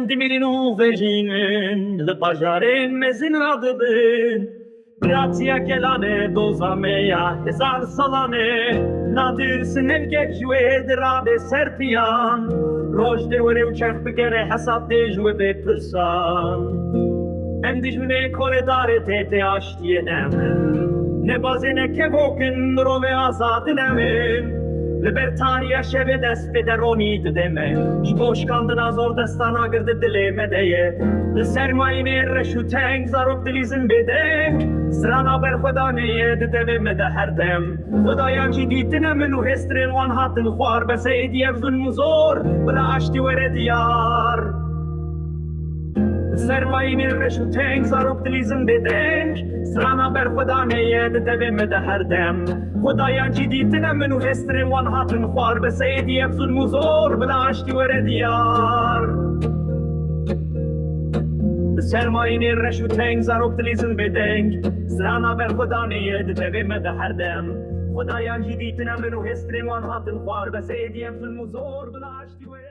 دمیرین و وژینن لپاجارین مزین را دبن براتیا کلانه دوزامیا هزار سالانه نادر سنن گجوه درابه سرپیان روش دوره و چرخ بگره حساب دیجوه بپرسان ام دیجونه کره داره تیته آشتیه نمن نبازینه که بوکن رو به آزاد نمن Libertariya şeve dest be deroni deme. Boş kandın az ordestana girdi dilime deye. Sermayini reşu teng zarok dilizin bede. Srana ber Xuda neye devime de her dem. Xudayan ciditine minu hestrin wan hatın xwar bese ediye zulm zor. Bla aşti vere diyar. Sermayini reşu teng zarok dilizin bede. Srana ber Xuda neye devime de her dem. خدایا جدیدتنه منو هسترین وان هاتن خوار به سیدی افزون مزور بلاشتی وره دیار سرمایین رشو تنگ زاروک تلیزن بدنگ سرانا بر خدا نیه دتوی مده هر دم خدایا جدیدتنه منو هسترین وان هاتن خوار به سیدی افزون مزور بلاشتی وره